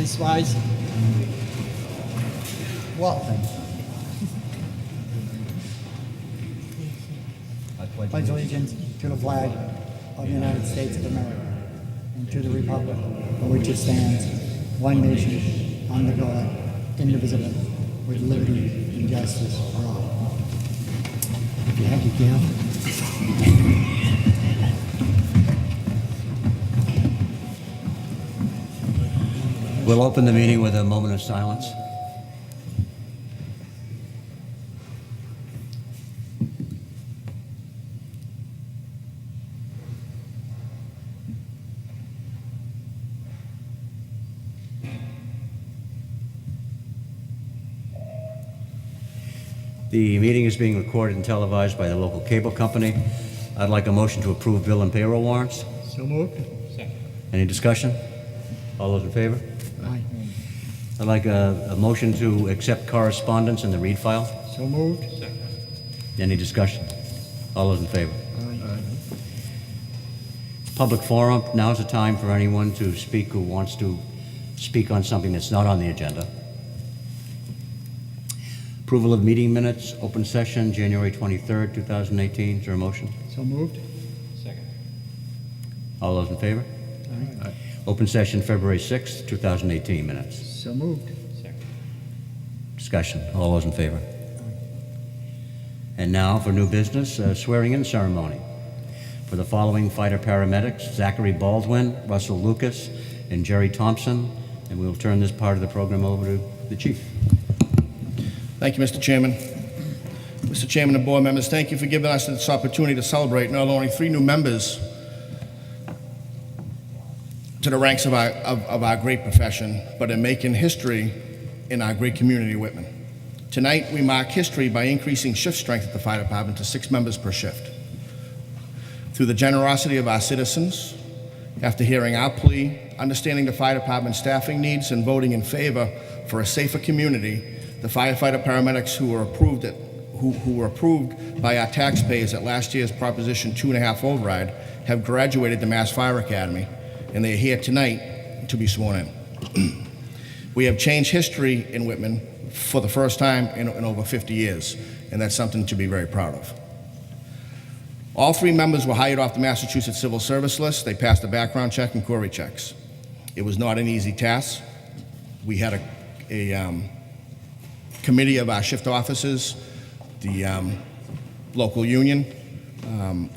police-wise. Well, I pledge allegiance to the flag of the United States of America and to the republic for which it stands, one nation, under God, indivisible, with liberty and justice for all. If you have your gift. We'll open the meeting with a moment of silence. The meeting is being recorded and televised by the local cable company. I'd like a motion to approve bill and payroll warrants. So moved. Any discussion? All those in favor? Aye. I'd like a motion to accept correspondence in the read file. So moved. Any discussion? All those in favor? Aye. Public forum. Now's the time for anyone to speak who wants to speak on something that's not on the agenda. Approval of meeting minutes, open session, January 23rd, 2018. Is there a motion? So moved. All those in favor? Aye. Open session, February 6th, 2018 minutes. So moved. Discussion. All those in favor? And now for new business, swearing-in ceremony for the following fighter paramedics: Zachary Baldwin, Russell Lucas, and Jerry Thompson. And we'll turn this part of the program over to the chief. Thank you, Mr. Chairman. Mr. Chairman and board members, thank you for giving us this opportunity to celebrate not only 3 new members to the ranks of our great profession, but in making history in our great community of Whitman. Tonight, we mark history by increasing shift strength at the fire department to 6 members per shift. Through the generosity of our citizens, after hearing our plea, understanding the fire department's staffing needs, and voting in favor for a safer community, the firefighter paramedics who were approved by our taxpayers at last year's Proposition 2.5 override have graduated the Mass Fire Academy, and they are here tonight to be sworn in. We have changed history in Whitman for the first time in over 50 years, and that's something to be very proud of. All 3 members were hired off the Massachusetts Civil Service list. They passed a background check and query checks. It was not an easy task. We had a committee of our shift officers, the local union,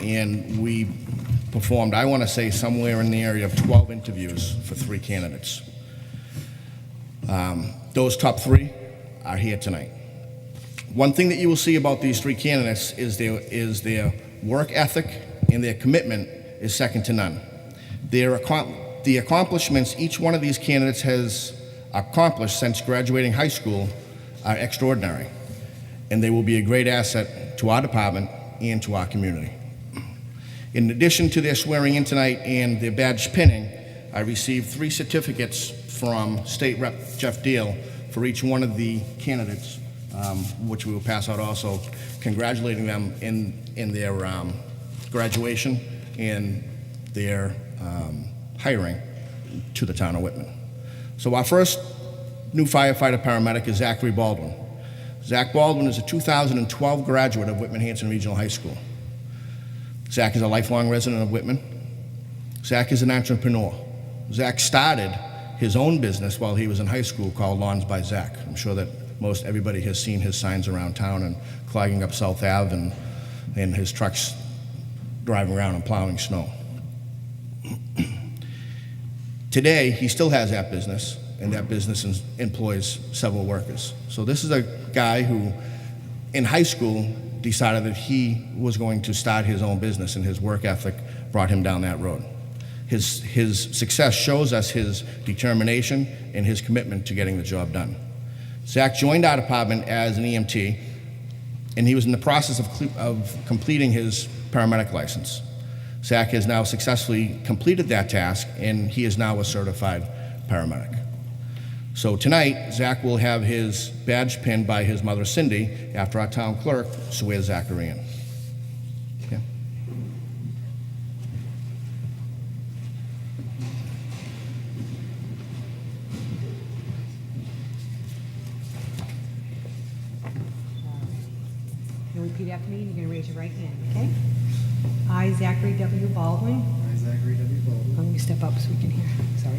and we performed, I want to say, somewhere in the area of 12 interviews for 3 candidates. Those top 3 are here tonight. One thing that you will see about these 3 candidates is their work ethic, and their commitment is second to none. The accomplishments each one of these candidates has accomplished since graduating high school are extraordinary, and they will be a great asset to our department and to our community. In addition to their swearing in tonight and their badge pinning, I received 3 certificates from State Rep Jeff Deal for each one of the candidates, which we will pass out also, congratulating them in their graduation and their hiring to the town of Whitman. So our first new firefighter paramedic is Zachary Baldwin. Zach Baldwin is a 2012 graduate of Whitman-Hanson Regional High School. Zach is a lifelong resident of Whitman. Zach is an entrepreneur. Zach started his own business while he was in high school called Lawns by Zach. I'm sure that most everybody has seen his signs around town and clogging up South Ave and his trucks driving around and plowing snow. Today, he still has that business, and that business employs several workers. So this is a guy who, in high school, decided that he was going to start his own business, and his work ethic brought him down that road. His success shows us his determination and his commitment to getting the job done. Zach joined our department as an EMT, and he was in the process of completing his paramedic license. Zach has now successfully completed that task, and he is now a certified paramedic. So tonight, Zach will have his badge pinned by his mother, Cindy, after our town clerk swears Zachary in. Okay. Repeat after me, and you're going to raise your right hand, okay? I, Zachary W. Baldwin. I, Zachary W. Baldwin. Let me step up so we can hear. Sorry.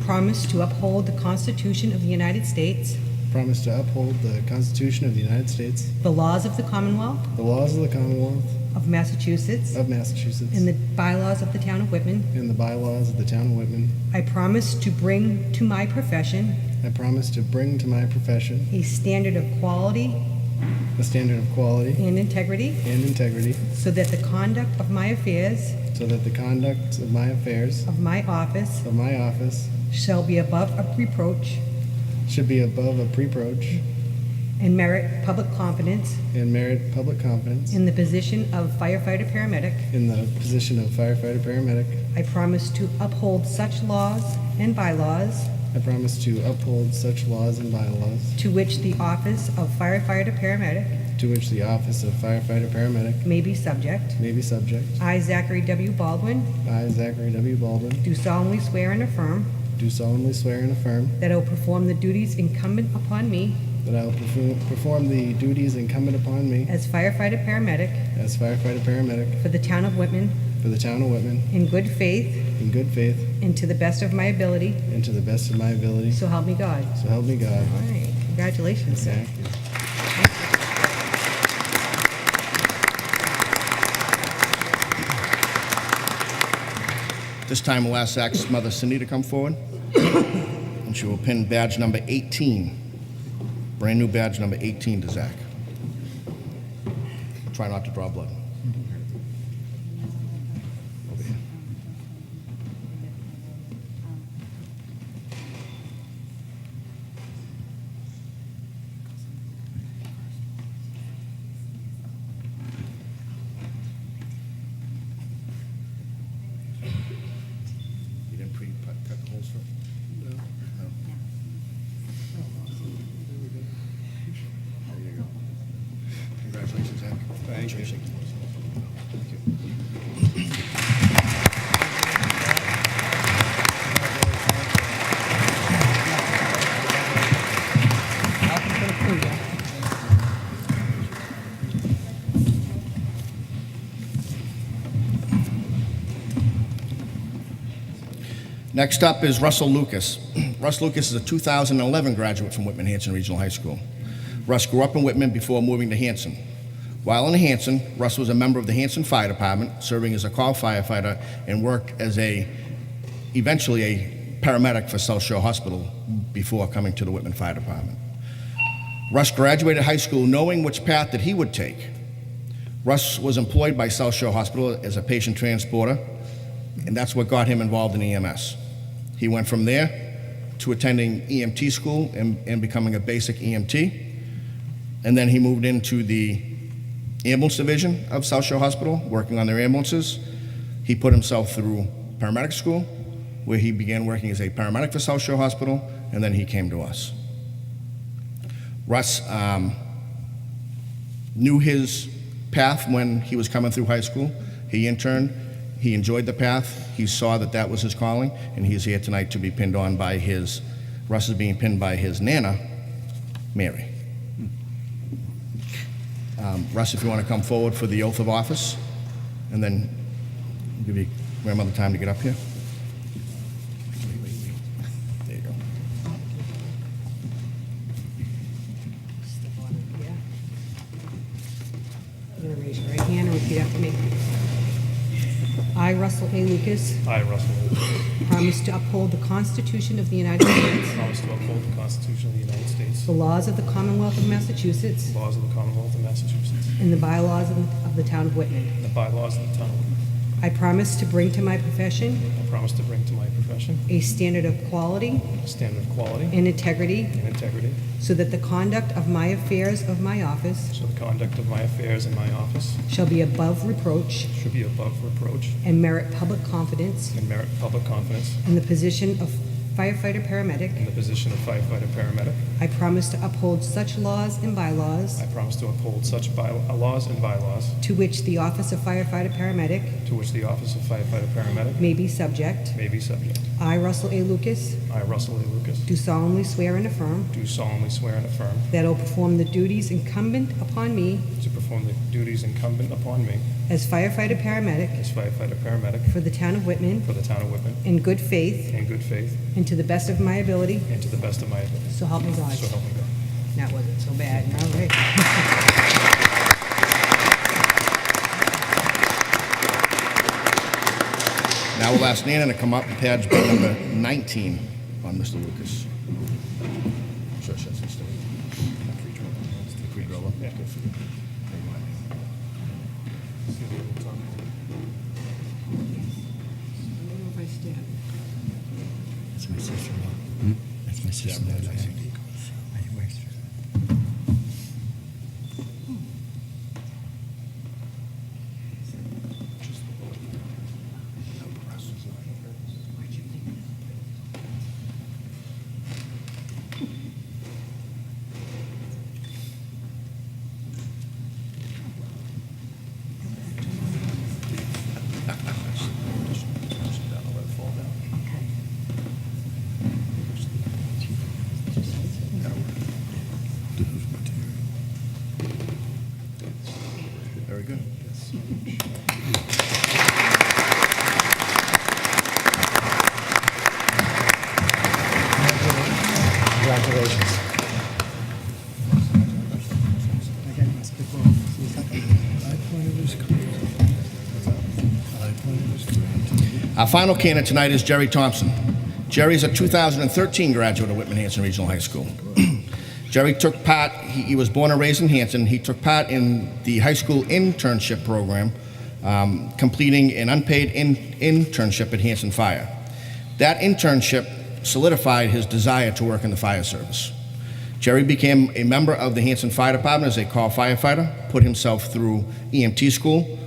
Promise to uphold the Constitution of the United States, Promise to uphold the Constitution of the United States, the laws of the Commonwealth the laws of the Commonwealth of Massachusetts, of Massachusetts, and the bylaws of the town of Whitman. and the bylaws of the town of Whitman. I promise to bring to my profession I promise to bring to my profession a standard of quality a standard of quality and integrity, and integrity, so that the conduct of my affairs so that the conduct of my affairs of my office of my office shall be above a reproach should be above a reproach and merit public confidence and merit public confidence in the position of firefighter paramedic. in the position of firefighter paramedic. I promise to uphold such laws and bylaws I promise to uphold such laws and bylaws to which the office of firefighter paramedic to which the office of firefighter paramedic may be subject. may be subject. I, Zachary W. Baldwin, I, Zachary W. Baldwin, do solemnly swear and affirm do solemnly swear and affirm that I will perform the duties incumbent upon me that I will perform the duties incumbent upon me as firefighter paramedic as firefighter paramedic for the town of Whitman for the town of Whitman in good faith in good faith and to the best of my ability, and to the best of my ability. so help me God. So help me God. All right, congratulations, sir. Thank you. This time we'll ask Zach's mother, Cindy, to come forward. And she will pin badge number 18. Brand new badge number 18 to Zach. Try not to draw blood. Over here. You didn't cut the holes for it? No. There you go. Congratulations, Zach. Thank you. Next up is Russell Lucas. Russ Lucas is a 2011 graduate from Whitman-Hanson Regional High School. Russ grew up in Whitman before moving to Hanson. While in Hanson, Russ was a member of the Hanson Fire Department, serving as a call firefighter, and worked as eventually a paramedic for South Shore Hospital before coming to the Whitman Fire Department. Russ graduated high school knowing which path that he would take. Russ was employed by South Shore Hospital as a patient transporter, and that's what got him involved in EMS. He went from there to attending EMT school and becoming a basic EMT. And then he moved into the ambulance division of South Shore Hospital, working on their ambulances. He put himself through paramedic school, where he began working as a paramedic for South Shore Hospital, and then he came to us. Russ knew his path when he was coming through high school. He interned. He enjoyed the path. He saw that that was his calling, and he's here tonight to be pinned on by Russ is being pinned by his Nana, Mary. Russ, if you want to come forward for the oath of office, and then give your grandmother time to get up here. There you go. Step on it, yeah. You're gonna raise your right hand and repeat after me. I, Russell A. Lucas, I, Russell Lucas, promise to uphold the Constitution of the United States, promise to uphold the Constitution of the United States, the laws of the Commonwealth of Massachusetts, the laws of the Commonwealth of Massachusetts, and the bylaws of the town of Whitman. and the bylaws of the town of Whitman. I promise to bring to my profession I promise to bring to my profession a standard of quality a standard of quality and integrity, and integrity, so that the conduct of my affairs of my office so the conduct of my affairs in my office shall be above reproach should be above reproach and merit public confidence and merit public confidence in the position of firefighter paramedic. in the position of firefighter paramedic. I promise to uphold such laws and bylaws I promise to uphold such laws and bylaws to which the office of firefighter paramedic to which the office of firefighter paramedic may be subject. may be subject. I, Russell A. Lucas, I, Russell A. Lucas, do solemnly swear and affirm do solemnly swear and affirm that I will perform the duties incumbent upon me to perform the duties incumbent upon me as firefighter paramedic as firefighter paramedic for the town of Whitman for the town of Whitman in good faith in good faith and to the best of my ability. and to the best of my ability. So help me God. So help me God. That wasn't so bad. All right. Now we'll ask Nana to come up and badge bill number 19 on Mr. Lucas. Sure, sure, sure, sure. Free drill up. Yeah, good for you. That's my sister-in-law. That's my sister-in-law. I works for Very good. Congratulations. Okay, must be cool. See you second. Our final candidate tonight is Jerry Thompson. Jerry is a 2013 graduate of Whitman-Hanson Regional High School. Jerry took part, he was born and raised in Hanson. He took part in the high school internship program, completing an unpaid internship at Hanson Fire. That internship solidified his desire to work in the fire service. Jerry became a member of the Hanson Fire Department as a call firefighter, put himself through EMT school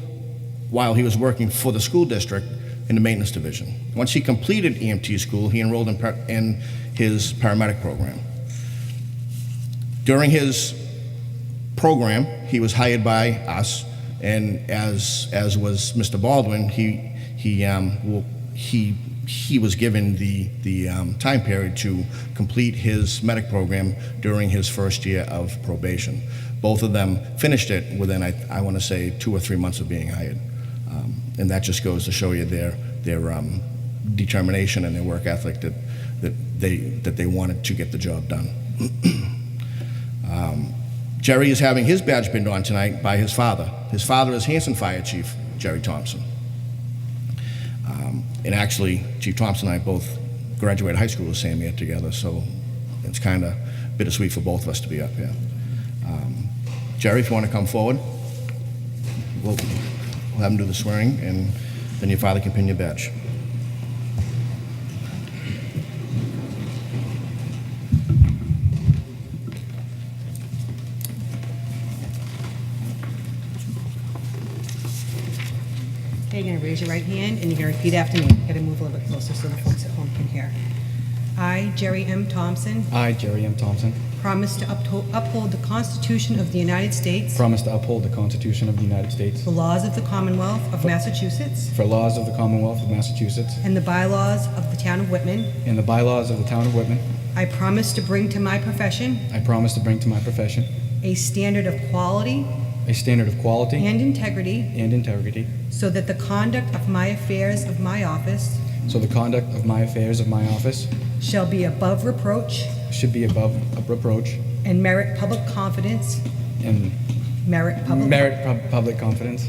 while he was working for the school district in the maintenance division. Once he completed EMT school, he enrolled in his paramedic program. During his program, he was hired by us, and as was Mr. Baldwin, he was given the time period to complete his medic program during his first year of probation. Both of them finished it within, I want to say, 2 or 3 months of being hired. And that just goes to show you their determination and their work ethic that they wanted to get the job done. Jerry is having his badge pinned on tonight by his father. His father is Hanson Fire Chief Jerry Thompson. And actually, Chief Thompson and I both graduated high school the same year together, so it's kind of bittersweet for both of us to be up here. Jerry, if you want to come forward, we'll have him do the swearing, and then your father can pin your badge. Okay, you're going to raise your right hand and you're going to repeat after me. You've got to move a little bit closer so the folks at home can hear. I, Jerry M. Thompson, I, Jerry M. Thompson, promise to uphold the Constitution of the United States, promise to uphold the Constitution of the United States, the laws of the Commonwealth of Massachusetts, for laws of the Commonwealth of Massachusetts, and the bylaws of the town of Whitman. and the bylaws of the town of Whitman. I promise to bring to my profession I promise to bring to my profession a standard of quality a standard of quality and integrity, and integrity, so that the conduct of my affairs of my office so the conduct of my affairs of my office shall be above reproach should be above reproach and merit public confidence, and merit public confidence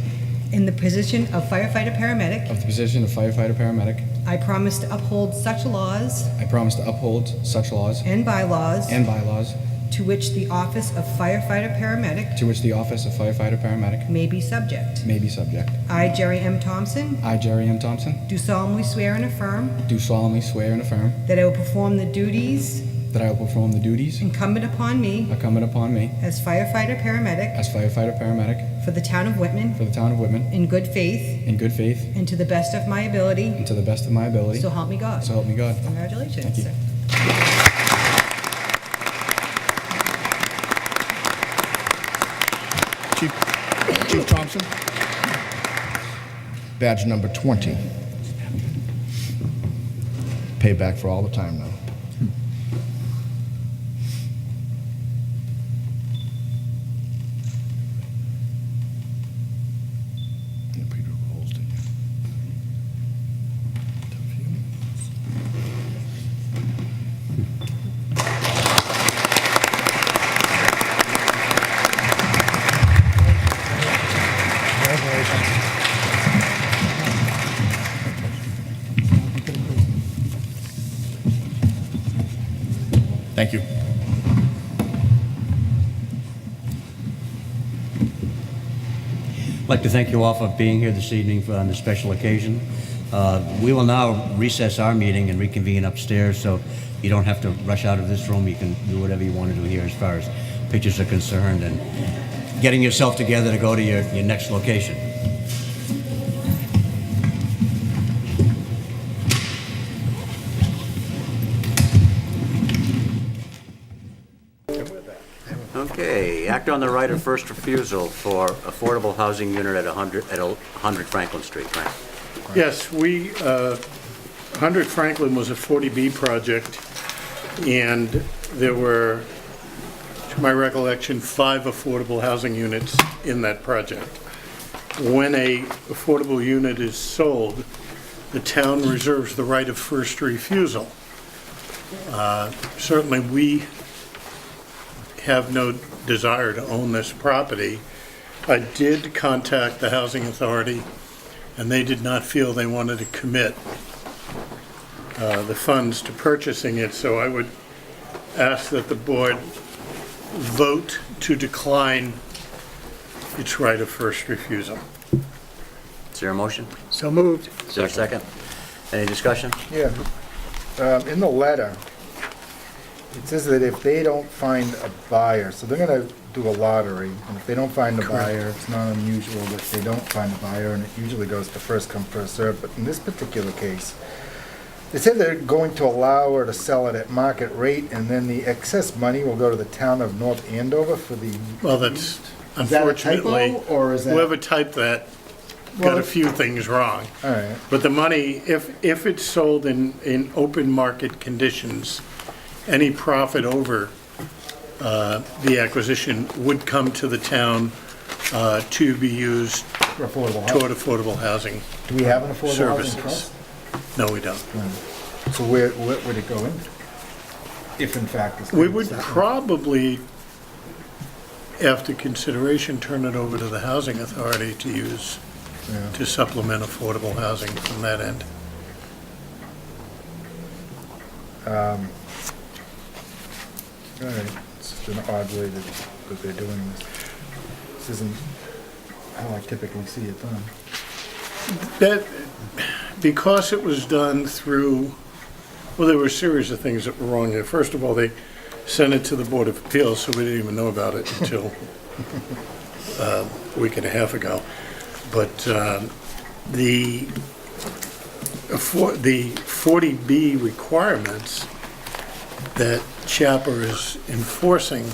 in the position of firefighter paramedic. of the position of firefighter paramedic. I promise to uphold such laws I promise to uphold such laws and bylaws and bylaws to which the office of firefighter paramedic to which the office of firefighter paramedic may be subject. may be subject. I, Jerry M. Thompson, I, Jerry M. Thompson, do solemnly swear and affirm do solemnly swear and affirm that I will perform the duties that I will perform the duties incumbent upon me incumbent upon me as firefighter paramedic as firefighter paramedic for the town of Whitman for the town of Whitman in good faith in good faith and to the best of my ability. and to the best of my ability. So help me God. So help me God. Congratulations. Thank you. sir. Chief Thompson. Badge number 20. Payback for all the time now. Yeah, Peter Rolls, didn't you? Thank you. I'd like to thank you all for being here this evening on this special occasion. We will now recess our meeting and reconvene upstairs, so you don't have to rush out of this room. You can do whatever you want to do here as far as pictures are concerned and getting yourself together to go to your next location. Okay, act on the right of first refusal for affordable housing unit at 100 Franklin Street. Frank. Yes, 100 Franklin was a 40B project, and there were, to my recollection, 5 affordable housing units in that project. When a affordable unit is sold, the town reserves the right of first refusal. Certainly, we have no desire to own this property. I did contact the Housing Authority, and they did not feel they wanted to commit the funds to purchasing it, so I would ask that the board vote to decline its right of first refusal. Is there a motion? So moved. Is there a second? Any discussion? Yeah. In the letter, it says that if they don't find a buyer, so they're gonna do a lottery, and if they don't find a buyer, it's not unusual that they don't find a buyer, and it usually goes to first come, first served. But in this particular case, they said they're going to allow her to sell it at market rate, and then the excess money will go to the town of North Andover for the... Well, that's Is that a typo, unfortunately, or is that... whoever typed that got Well, a few things wrong. All right. But the money, if it's sold in open market conditions, any profit over the acquisition would come to the town to be used For affordable housing. toward affordable housing Do we have an affordable housing services. trust? No, we don't. So where would it go in? If in fact it's... We would probably, after consideration, turn it over to the Housing Authority to use Yeah. to supplement affordable housing from that end. All right, it's just an odd way that they're doing this. This isn't how I typically see it done. That, because it was done through, well, there were a series of things that were wrong there. First of all, they sent it to the Board of Appeals, so we didn't even know about it until a week and a half ago. But the 40B requirements that Chapter is enforcing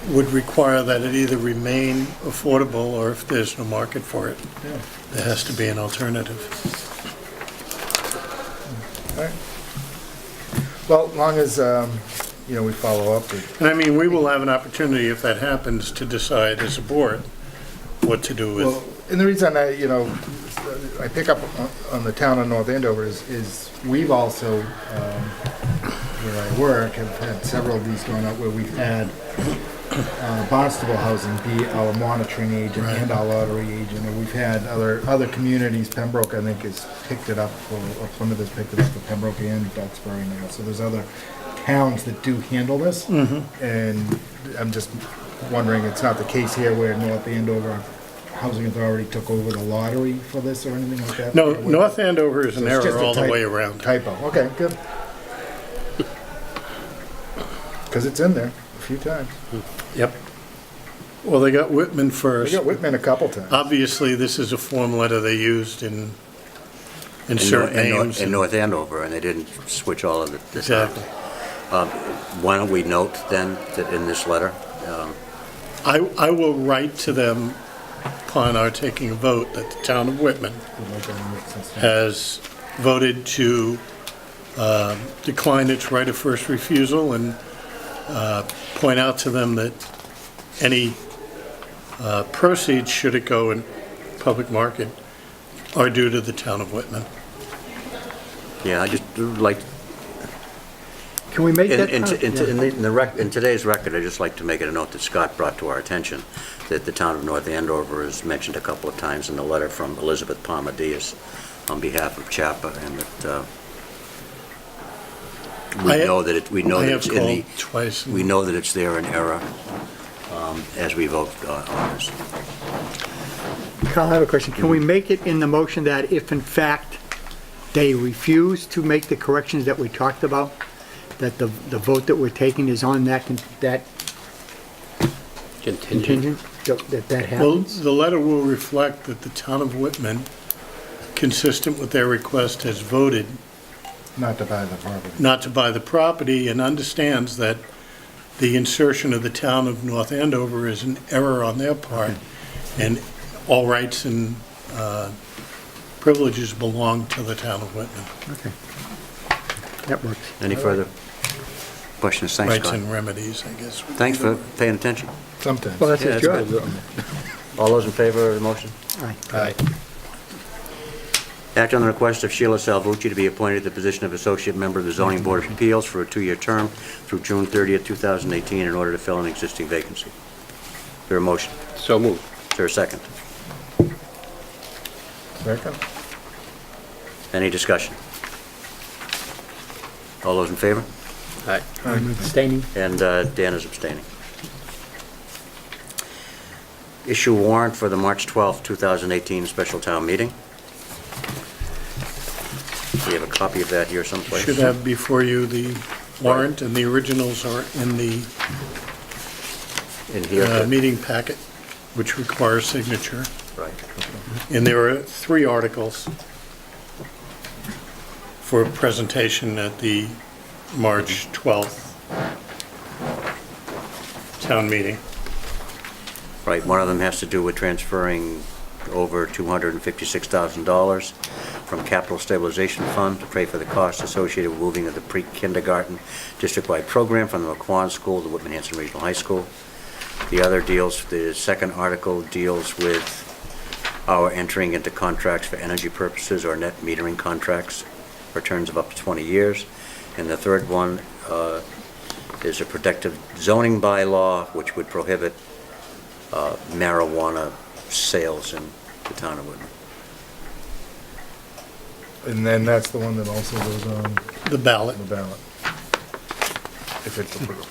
would require that it either remain affordable, or if there's no market for it, there has to be an alternative. All right. Well, as long as, we follow up with... And I mean, we will have an opportunity, if that happens, to decide as a board what to do Well, with. and the reason I pick up on the town of North Andover is we've also, where I work, have had several of these going up where we've had Barnstable Housing be our monitoring agent and our lottery agent, and we've had other communities. Pembroke, I think, has picked it up, or Plymouth has picked it up for Pembroke and Duxbury now. So there's other towns that do handle this, and I'm just wondering, it's not the case here where North Andover Housing Authority took over the lottery for this or anything like that? No, North Andover is an So it's just error a all the way around. Typo, okay, good. because it's in there a few times. Yep. Well, they got Whitman We first. got Whitman a couple times. Obviously, this is a form letter they used in certain names. In North Andover, and they didn't switch all of the Exactly. Why don't we note then that in this letter, I will write to them upon our taking a vote that the town of Whitman has voted to decline its right of first refusal and point out to them that any proceeds, should it go in public market, are due to the town of Whitman. yeah, I just would like, Can we make in that? in today's record, I'd just like to make it a note that Scott brought to our attention, that the town of North Andover is mentioned a couple of times in the letter from Elizabeth Palmer Diaz on behalf of CHAPA, and that we know that it's in the, called twice. we know that it's there in error as we vote on this. Carl, I have a question. Can we make it in the motion that if in fact they refuse to make the corrections that we talked about, that the vote that we're taking is on that contingent, that Well, happens? the letter will reflect that the town of Whitman, consistent with their request, has voted Not to buy the property. not to buy the property and understands that the insertion of the town of North Andover is an error on their part, and all rights and privileges belong to the town of Whitman. Okay. That works. Any further questions? Thanks, Rights Scott. and remedies, I guess. Thanks for paying attention. Sometimes. Well, that's Yeah, his that's job. All those in favor of the motion? Aye. Aye. Act on the request of Sheila Salvucci to be appointed to the position of Associate Member of the Zoning Board of Appeals for a 2-year term through June 30th, 2018, in order to fill an existing vacancy. Is there a motion? So moved. Is there a second? Second? Any discussion? All those in favor? Aye. I'm abstaining. And Dan is abstaining. Issue warrant for the March 12th, 2018 special town meeting. We have a copy of that here someplace. Should have before you the warrant, and the originals are in the In here. meeting packet, which requires signature. Right. And there are 3 articles for presentation at the March 12th town meeting. Right, one of them has to do with transferring over $256,000 from Capital Stabilization Fund to pay for the costs associated with moving of the pre-kindergarten district-wide program from the McQuon School to Whitman Hanson Regional High School. The second article deals with our entering into contracts for energy purposes or net metering contracts for terms of up to 20 years. And the third one is a protective zoning bylaw, which would prohibit marijuana sales in the town of Whitman. And then that's the one that also goes on The ballot. the ballot. If it's approved.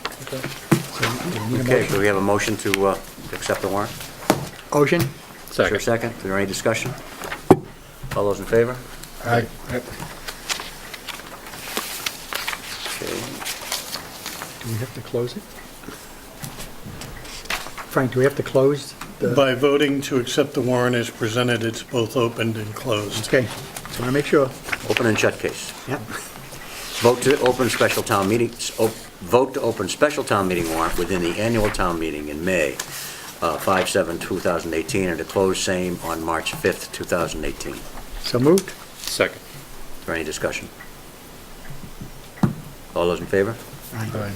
Okay, so we have a motion to accept the warrant? Ocean? Is there a second? Is there any discussion? All those in favor? Aye. Okay. Do we have to close it? Frank, do we have to close the? By voting to accept the warrant as presented, it's both opened and closed. Okay, just want to make sure. Open and shut case. Yeah. Vote to open special town meeting, vote to open special town meeting warrant within the annual town meeting in May, 5/7/2018, and to close same on March 5th, 2018. So moved? Second. Is there any discussion? All those in favor? Aye.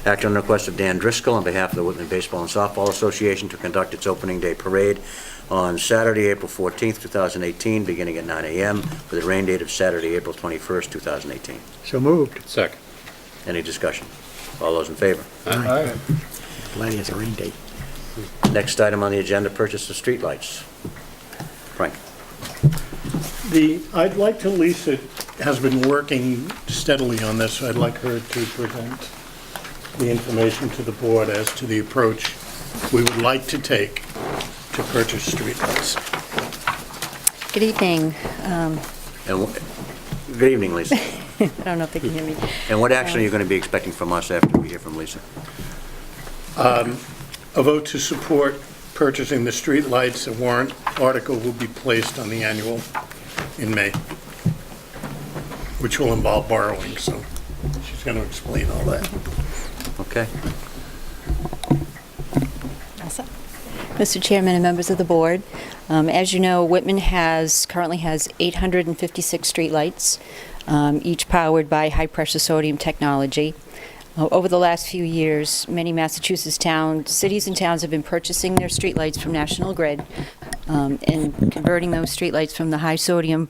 Act on the request of Dan Driscoll on behalf of the Whitman Baseball and Softball Association to conduct its opening day parade on Saturday, April 14th, 2018, beginning at 9 a.m. with a rain date of Saturday, April 21st, 2018. So moved. Second. Any discussion? All those in favor? Aye. Glad he has a rain date. Next item on the agenda, purchase of streetlights. Frank? I'd like to, Lisa has been working steadily on this, so I'd like her to present the information to the board as to the approach we would like to take to purchase streetlights. Good evening. And Good evening, Lisa. I don't know if they can hear me. And what action are you going to be expecting from us after we hear from Lisa? A vote to support purchasing the street lights. A warrant article will be placed on the annual in May, which will involve borrowing, so she's going to explain all that. Okay. Mr. Chairman and members of the board, as you know, Whitman currently has 856 streetlights, each powered by high-pressure sodium technology. Over the last few years, many Massachusetts cities and towns have been purchasing their streetlights from National Grid and converting those streetlights from the high-sodium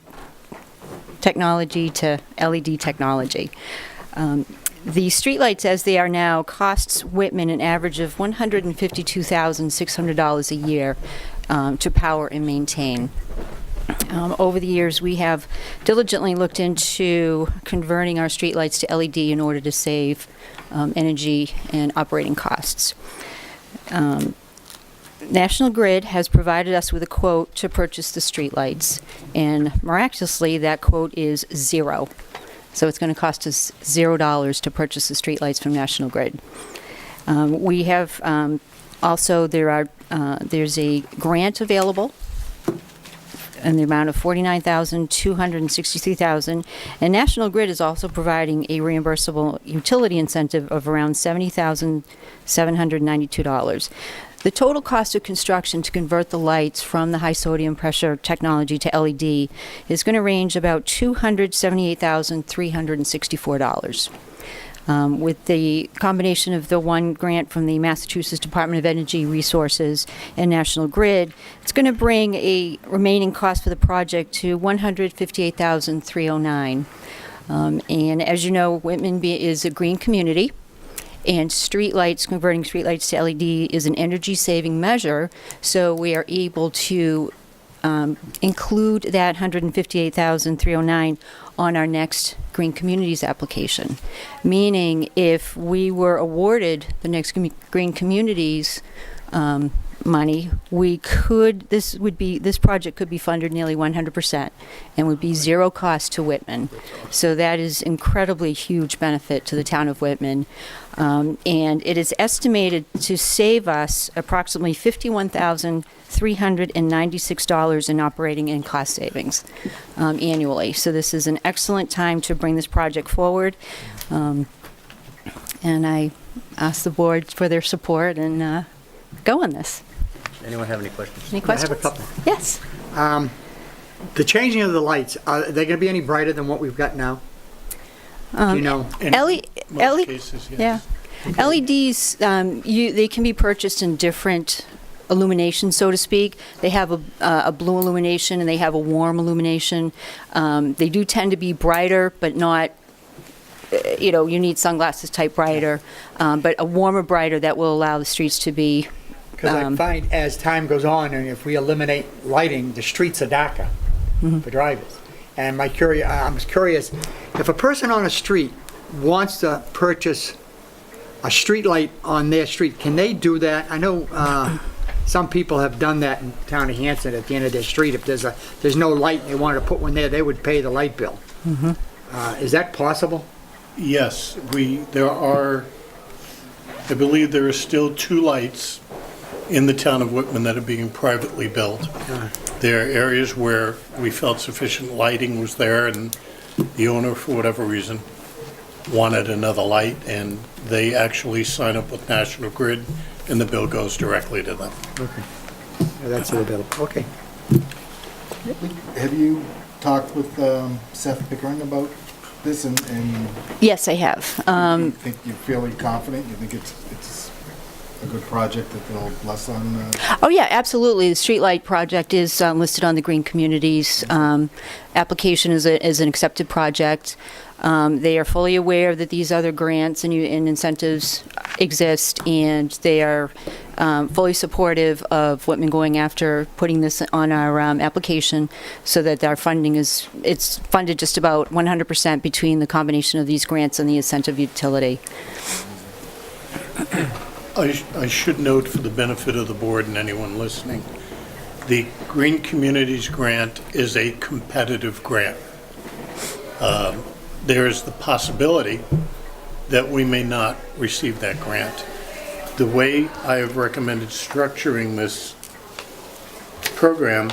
technology to LED technology. The streetlights, as they are now, costs Whitman an average of $152,600 a year to power and maintain. Over the years, we have diligently looked into converting our streetlights to LED in order to save energy and operating costs. National Grid has provided us with a quote to purchase the streetlights, and miraculously, that quote is $0. So it's going to cost us $0 to purchase the streetlights from National Grid. We have also there's a grant available in the amount of $49,263,000, and National Grid is also providing a reimbursable utility incentive of around $70,792. The total cost of construction to convert the lights from the high sodium pressure technology to LED is going to range about $278,364. With the combination of the one grant from the Massachusetts Department of Energy Resources and National Grid, it's going to bring a remaining cost for the project to $158,309. And as you know, Whitman is a green community, and converting streetlights to LED is an energy-saving measure, so we are able to include that $158,309 on our next Green Communities application. Meaning, if we were awarded the next Green Communities money, this project could be funded nearly 100% and would be zero cost to Whitman. So that is incredibly huge benefit to the town of Whitman. And it is estimated to save us approximately $51,396 in operating and cost savings annually. So this is an excellent time to bring this project forward. And I ask the board for their support and go on this. Anyone have any questions? Any questions? I have a couple. Yes. The changing of the lights, are they going to be any brighter than what we've got now? Do you know? In most cases, yes. Yeah. LEDs, they can be purchased in different illuminations, so to speak. They have a blue illumination and they have a warm illumination. They do tend to be brighter, but not, you need sunglasses type brighter, but a warmer brighter that will allow the streets to be. Because I find as time goes on, and if we eliminate lighting, the streets are darker for drivers. And I'm curious, if a person on a street wants to purchase a street light on their street, can they do that? I know some people have done that in the town of Hanson at the end of their street. If there's no light and they wanted to put one there, they would pay the light bill. Is that possible? Yes, I believe there are still 2 lights in the town of Whitman that are being privately built. There are areas where we felt sufficient lighting was there and the owner, for whatever reason, wanted another light, and they actually sign up with National Grid and the bill goes directly to them. Okay. Yeah, that's the bill. Okay. Have you talked with Seth Pickering about this and Yes, I have. you think you're fairly confident? You think it's a good project that they'll bless on? Oh, yeah, absolutely. The streetlight project is listed on the Green Communities application is an accepted project. They are fully aware that these other grants and incentives exist, and they are fully supportive of Whitman going after putting this on our application so that our funding it's funded just about 100% between the combination of these grants and the incentive utility. I should note, for the benefit of the board and anyone listening, the Green Communities grant is a competitive grant. there is the possibility that we may not receive that grant. The way I have recommended structuring this program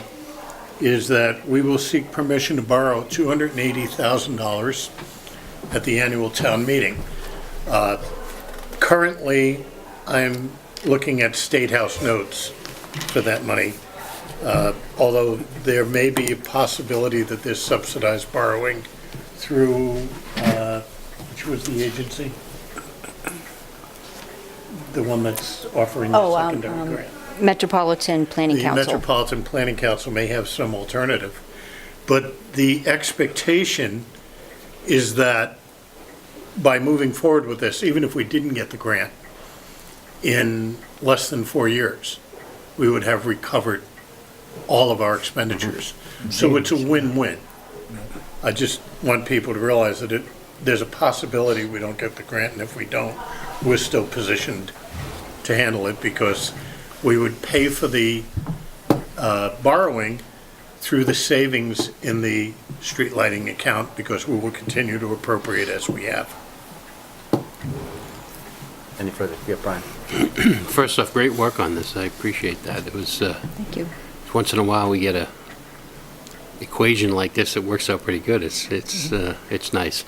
is that we will seek permission to borrow $280,000 at the annual town meeting. Currently, I'm looking at State House notes for that money, although there may be a possibility that there's subsidized borrowing through, which was the agency? The one that's offering the secondary grant. Metropolitan Planning The Council. Metropolitan Planning Council may have some alternative. But the expectation is that by moving forward with this, even if we didn't get the grant, in less than 4 years, we would have recovered all of our expenditures. So it's a win-win. I just want people to realize that there's a possibility we don't get the grant, and if we don't, we're still positioned to handle it because we would pay for the borrowing through the savings in the street lighting account because we will continue to appropriate as we have. Any further? Yeah, Brian. First off, great work on this. I appreciate that. It was, Thank you. once in a while we get a equation like this that works out pretty good. It's nice.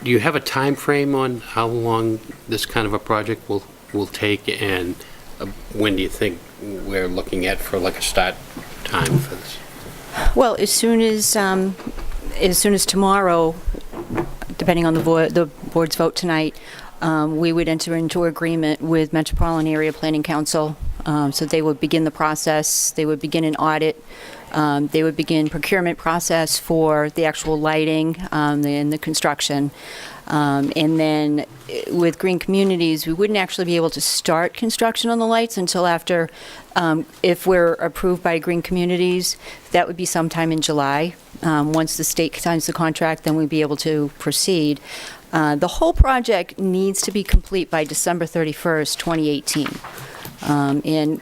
Do you have a time frame on how long this kind of a project will take, and when do you think we're looking at for like a start time for this? Well, as soon as tomorrow, depending on the board's vote tonight, we would enter into agreement with Metropolitan Area Planning Council. So they would begin the process. They would begin an audit. They would begin procurement process for the actual lighting and the construction. And then with Green Communities, we wouldn't actually be able to start construction on the lights until after, if we're approved by Green Communities, that would be sometime in July. Once the state signs the contract, then we'd be able to proceed. The whole project needs to be complete by December 31st, 2018. And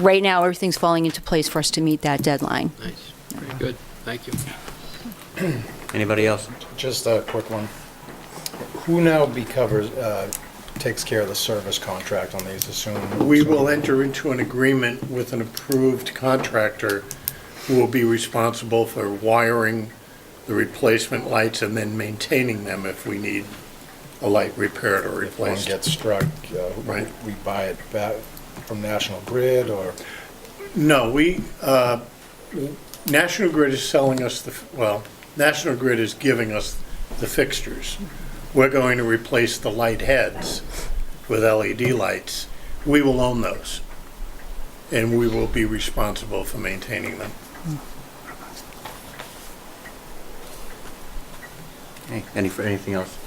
right now, everything's falling into place for us to meet that deadline. Nice. Very good. Thank you. Anybody else? Just a quick one. Who now takes care of the service contract on these, assume? We will enter into an agreement with an approved contractor who will be responsible for wiring the replacement lights and then maintaining them if we need a light repaired or If one replaced. gets struck, Right. we buy it back from National Grid, or? No, National Grid is selling us National Grid is giving us the fixtures. We're going to replace the light heads with LED lights. We will own those, and we will be responsible for maintaining them. Okay. Anything else?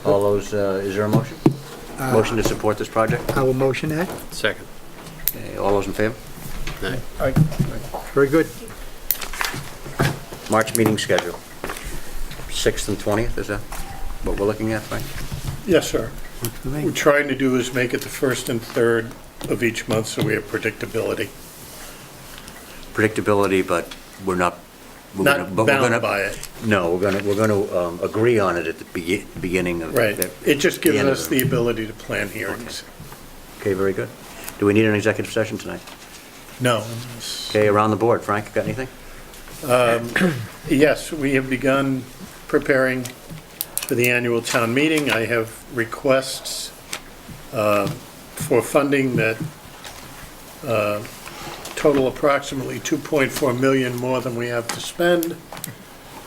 All those, is there a motion? Motion to support this project? I will motion that. Second. Okay, all those in favor? Aye. Very good. March meeting schedule. 6th and 20th, is that what we're looking at, Frank? Yes, sir. What we're trying to do is make it the first and third of each month so we have predictability. Predictability, but we're not... Not bound by it. No, we're going to agree on it at the beginning of... Right. It just gives end of us the ability to plan hearings. Okay, very good. Do we need an executive session tonight? No. Okay, around the board. Frank, got anything? Yes, we have begun preparing for the annual town meeting. I have requests for funding that total approximately 2.4 million more than we have to spend.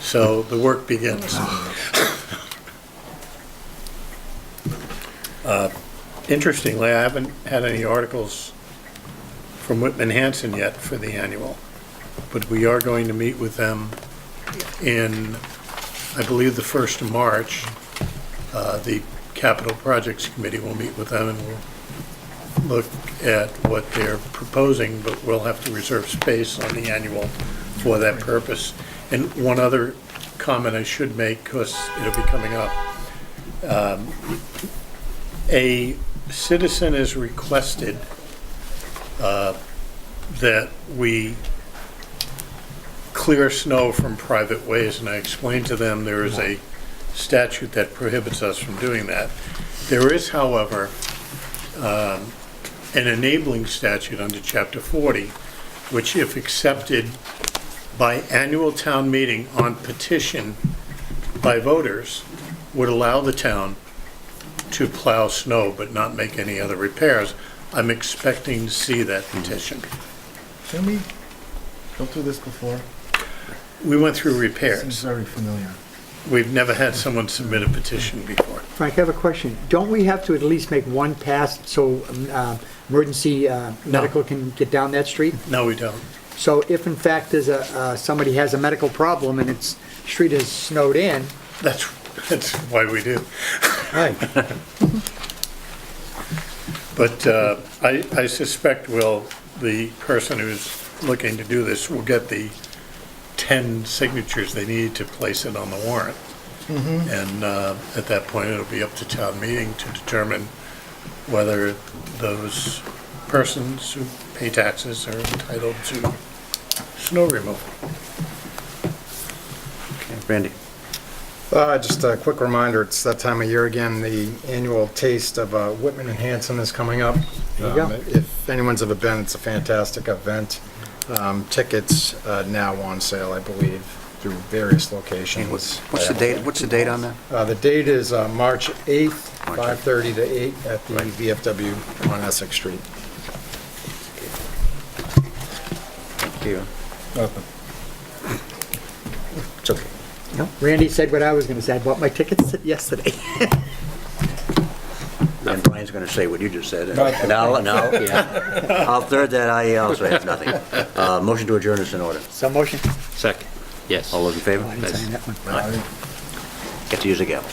So the work begins. Interestingly, I haven't had any articles from Whitman Hanson yet for the annual, but we are going to meet with them in, I believe, the 1st of March. The Capital Projects Committee will meet with them and we'll look at what they're proposing, but we'll have to reserve space on the annual for that purpose. And one other comment I should make, because it'll be coming up. A citizen has requested that we clear snow from private ways, and I explained to them there is a statute that prohibits us from doing that. There is, however, an enabling statute under Chapter 40, which if accepted by annual town meeting on petition by voters, would allow the town to plow snow but not make any other repairs. I'm expecting to see that petition. Didn't we go through this before? We went through Seems repairs. very familiar. We've never had someone submit a petition before. Frank, I have a question. Don't we have to at least make one pass so emergency medical can get down that street? No, we don't. So if in fact there's somebody has a medical problem and its street is snowed in, That's why we do. right, But I suspect, Will, the person who's looking to do this will get the 10 signatures they need to place it on the warrant. And at that point, it'll be up to town meeting to determine whether those persons who pay taxes are entitled to snow removal. Randy? Just a quick reminder, it's that time of year again, the annual Taste of Whitman and Hanson is coming up. There you go. If anyone's ever been, it's a fantastic event. Tickets now on sale, I believe, through various locations. What's the date, on that? The date is March 8th, March 5:30 to 8 at the VFW on Essex Street. Thank you. It's okay. no, Randy said what I was gonna say. I bought my tickets yesterday. And Brian's going to say what you just said. No, yeah. I'll third that. I also have nothing. Motion to adjourn is in order. So motion. Second. Yes. All those in favor? Oh, I didn't sign that one. Get to use a gavel.